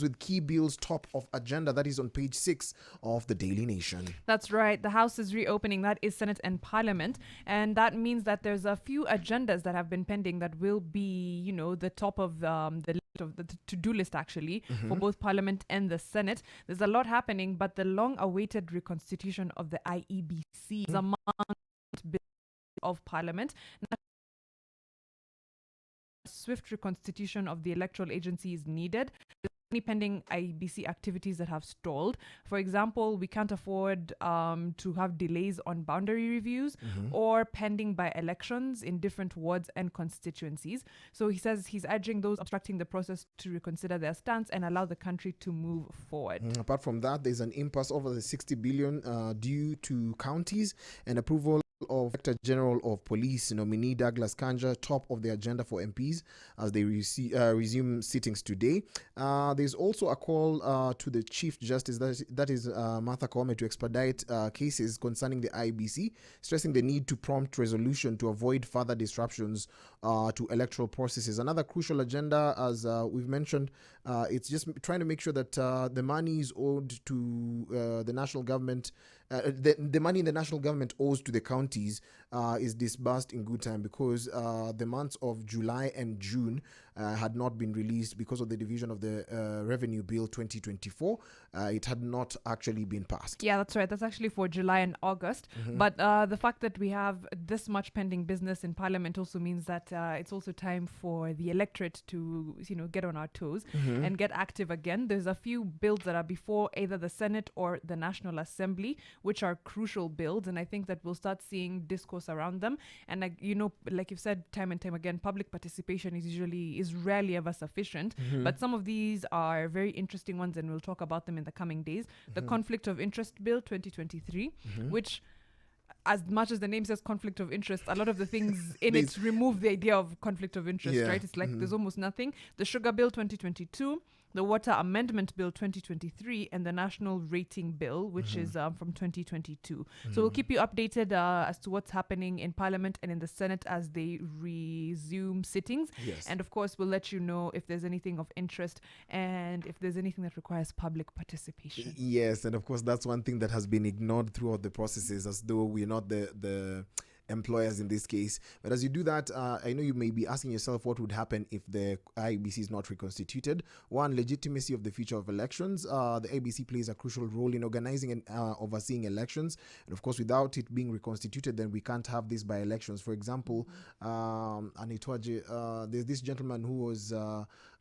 with key bills top of agenda. That is on page 6 of the Daily Nation. That's right. The House is reopening. That is Senate and Parliament. And that means that there's a few agendas that have been pending that will be, the top of the to-do list, actually, for both Parliament and the Senate. There's a lot happening, but the long-awaited reconstitution of the IEBC is among bills of Parliament. Swift reconstitution of the electoral agency is needed. Any pending IBC activities that have stalled. For example, we can't afford to have delays on boundary reviews or pending by elections in different wards and constituencies. So he says he's urging those obstructing the process to reconsider their stance and allow the country to move forward. Apart from that, there's an impasse over the 60 billion due to counties and approval of Director General of Police nominee Douglas Kanja top of the agenda for MPs as they resume sittings today. There's also a call to the Chief Justice, that is Martha Koome, to expedite cases concerning the IEBC, stressing the need to prompt resolution to avoid further disruptions to electoral processes. Another crucial agenda, as we've mentioned, it's just trying to make sure that the money is owed to the national government. The money the national government owes to the counties is disbursed in good time, because the months of July and June had not been released because of the division of the Revenue Bill 2024. It had not actually been passed. Yeah, that's right. That's actually for July and August. But the fact that we have this much pending business in Parliament also means that it's also time for the electorate to, get on our toes and get active again. There's a few bills that are before either the Senate or the National Assembly, which are crucial bills, and I think that we'll start seeing discourse around them. And like you've said time and time again, public participation is rarely ever sufficient. But some of these are very interesting ones, and we'll talk about them in the coming days. The Conflict of Interest Bill 2023, which, as much as the name says conflict of interest, a lot of the things in it remove the idea of conflict of interest, right? It's like there's almost nothing. The Sugar Bill 2022, the Water Amendment Bill 2023, and the National Rating Bill, which is from 2022. So we'll keep you updated as to what's happening in Parliament and in the Senate as they resume sittings. Yes. And of course, we'll let you know if there's anything of interest and if there's anything that requires public participation. Yes, and of course, that's one thing that has been ignored throughout the processes, as though we're not the employers in this case. But as you do that, I know you may be asking yourself what would happen if the IEBC is not reconstituted. One, legitimacy of the future of elections. The IEBC plays a crucial role in organizing and overseeing elections. And of course, without it being reconstituted, then we can't have these by-elections. For example, there's this gentleman who was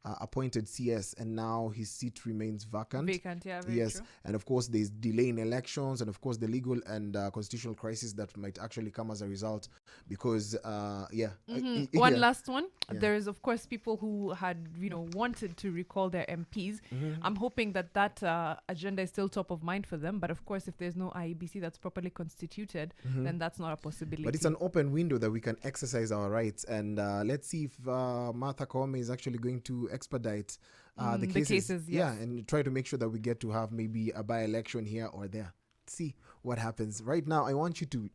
appointed CS, and now his seat remains vacant. Yeah, very true. And of course there's delay in elections, and of course the legal and constitutional crisis that might actually come as a result, because One last one. There is of course people who had wanted to recall their MPs. I'm hoping that agenda is still top of mind for them, but of course if there's no IEBC that's properly constituted, then that's not a possibility. But it's an open window that we can exercise our rights, and let's see if Martha Koome is actually going to expedite the cases. Yes. And try to make sure that we get to have maybe a by-election here or there. See what happens. Right now, I want you to